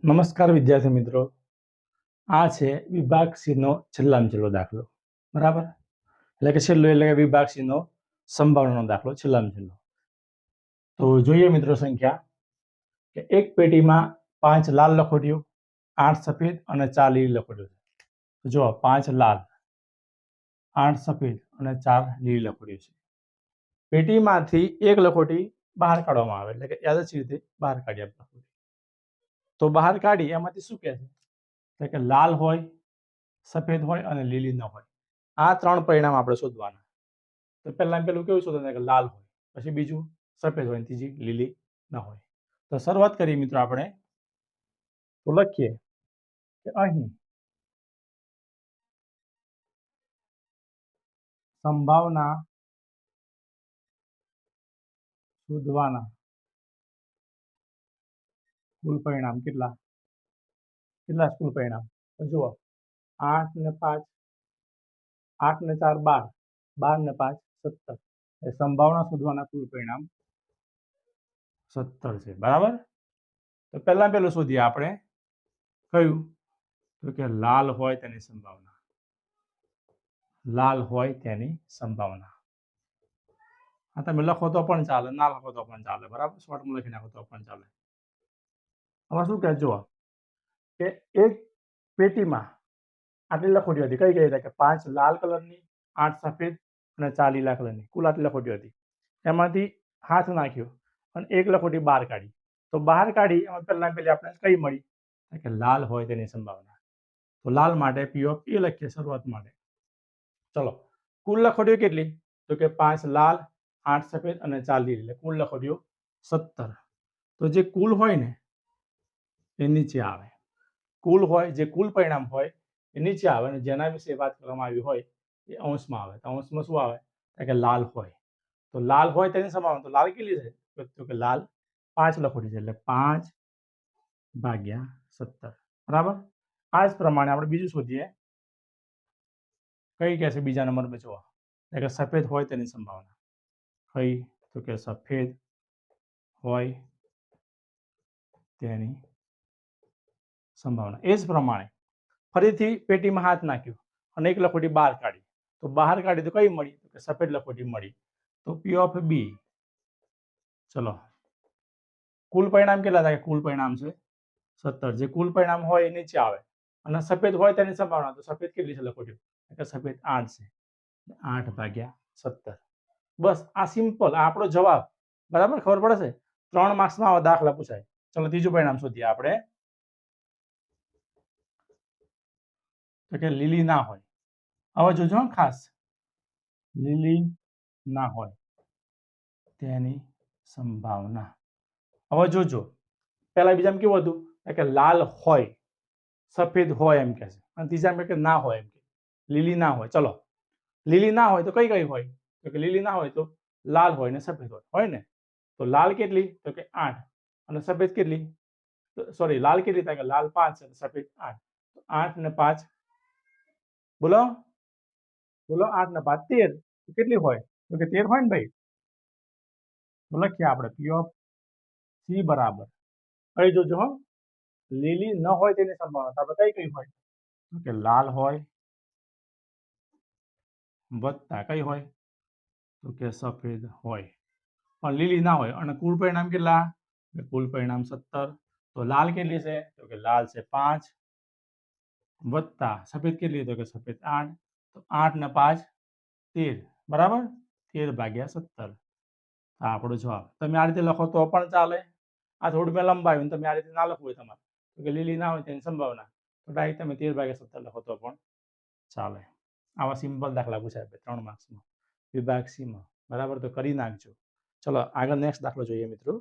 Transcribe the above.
નમસ્કાર વિદ્યાર્થી મિત્રો, આ છે વિભાગ સી નો છેલ્લામાં છેલ્લો દાખલો. બરાબર, એટલે કે છેલ્લો એટલે કે વિભાગ સી નો સંભાવનાનો દાખલો છેલ્લામાં છેલ્લો. તો જોઈએ મિત્રો સંખ્યા કે એક પેટીમાં 5 લાલ લખોટીઓ, 8 સફેદ અને 4 લીલી લખોટીઓ છે. જો 5 લાલ, 8 સફેદ અને 4 લીલી લખોટીઓ છે. પેટીમાંથી એક લખોટી બહાર કાઢવામાં આવે, એટલે કે યાદચ્છિક રીતે બહાર કાઢી આપે. તો બહાર કાઢી એમાંથી શું કહે છે કે લાલ હોય, સફેદ હોય અને લીલી ન હોય. આ ત્રણ પરિણામ આપણે શોધવાના. તો પહેલું કેવું શોધવાનું કે લાલ હોય, પછી બીજું સફેદ હોય, ત્રીજી લીલી ન હોય. તો શરૂઆત કરીએ મિત્રો આપણે. તો લખીએ કે અહીં સંભાવના શોધવાના કુલ પરિણામ કેટલા કુલ પરિણામ? તો જુઓ 8 ને 5, 8 ને 4 12, 12 ને 5 17. એ સંભાવના શોધવાના કુલ પરિણામ 17 છે. બરાબર. તો પહેલું શોધીએ આપણે. કયું? તો કે લાલ હોય તેની સંભાવના. લાલ હોય તેની સંભાવના. આ તમે લખો તો પણ ચાલે, ના લખો તો પણ ચાલે. બરાબર, શોર્ટમાં લખી નાખો તો પણ ચાલે. હવે શું કહે જુઓ કે એક પેટીમાં આટલી લખોટીઓ હતી. કઈ હતી? કે 5 લાલ કલરની, 8 સફેદ અને 4 લીલા કલરની. કુલ આટલી લખોટીઓ હતી. એમાંથી હાથ નાખ્યો અને એક લખોટી બહાર કાઢી. તો બહાર કાઢી એમાં પહેલી આપણે કઈ મળી? કે લાલ હોય તેની સંભાવના. તો લાલ માટે પી ઓફ એ લખીએ શરૂઆત માટે. ચલો, કુલ લખોટીઓ કેટલી? તો કે 5 લાલ, 8 સફેદ અને 4 લીલી. એટલે કુલ લખોટીઓ 17. તો જે કુલ હોય ને એ નીચે આવે. કુલ હોય, જે કુલ પરિણામ હોય એ નીચે આવે, અને જેના વિશે વાત કરવામાં આવી હોય એ અંશમાં આવે. તો અંશમાં શું આવે? કે લાલ હોય. તો લાલ હોય તેની સંભાવના. તો લાલ કેટલી છે? તો કે લાલ 5 લખોટી છે, એટલે 5 ભાગ્યા 17. બરાબર. આ જ પ્રમાણે આપણે બીજું શોધીએ. કઈ કહેશે બીજા નંબર પર? જુઓ કે સફેદ હોય તેની સંભાવના. કઈ? તો કે સફેદ હોય તેની સંભાવના. એ જ પ્રમાણે ફરીથી પેટીમાં હાથ નાખ્યો અને એક લખોટી બહાર કાઢી. તો બહાર કાઢી તો કઈ મળી? તો કે સફેદ લખોટી મળી. તો પી ઓફ બી. ચલો, કુલ પરિણામ કેટલા થાય? કુલ પરિણામ છે 17. જે કુલ પરિણામ હોય એ નીચે આવે, અને સફેદ હોય તેની સંભાવના. તો સફેદ કેટલી છે લખોટીઓ? કે સફેદ 8 છે. 8 ભાગ્યા 17. બસ આ સિમ્પલ, આપણો જવાબ. બરાબર, ખબર પડશે? 3 માર્ક્સમાં આવા દાખલા પૂછાય. ચલો, ત્રીજું પરિણામ શોધીએ આપણે. તો કે લીલી ના હોય. હવે જોજો ખાસ, લીલી ના હોય તેની સંભાવના. હવે જોજો, પહેલા બીજામાં કેવું હતું? કે લાલ હોય, સફેદ હોય એમ કે છે, અને ત્રીજામાં કે ના હોય એમ કે લીલી ના હોય. ચલો, લીલી ના હોય તો કઈ કઈ હોય? તો કે લીલી ના હોય તો લાલ હોય ને સફેદ હોય ને. તો લાલ કેટલી? તો કે 8. અને સફેદ કેટલી? સોરી, લાલ કેટલી થાય? કે લાલ 5 અને સફેદ 8. તો 8 ને 5, બોલો બોલો, 8 ને 5 13. કેટલી હોય? તો કે 13 હોય ને ભાઈ. તો લખીએ આપણે પી ઓફ સી બરાબર. કઈ જોજો હો, લીલી ન હોય તેની સંભાવના. આપણે કઈ હોય? તો કે લાલ હોય વત્તા કઈ હોય? તો કે સફેદ હોય, પણ લીલી ના હોય. અને કુલ પરિણામ કેટલા? કુલ પરિણામ 17. તો લાલ કેટલી છે? તો કે લાલ છે 5 વત્તા સફેદ કેટલી? તો કે સફેદ 8. તો 8 ને 5 13. બરાબર, 13 ભાગ્યા 17. આપણો જવાબ. તમે આ રીતે લખો તો પણ ચાલે. આ થોડું મેં લંબાવ્યું, તમે આ રીતે ના લખવું હોય તમારે, તો કે લીલી ના હોય તેની સંભાવના, તો ડાયરેક્ટ તમે 13 ભાગ્યા 17 લખો તો પણ ચાલે. આવા સિમ્પલ દાખલા પૂછાય 3 માર્ક્સમાં વિભાગ સી માં. બરાબર, તો કરી નાખજો. ચલો આગળ નેક્સ્ટ દાખલો જોઈએ મિત્રો.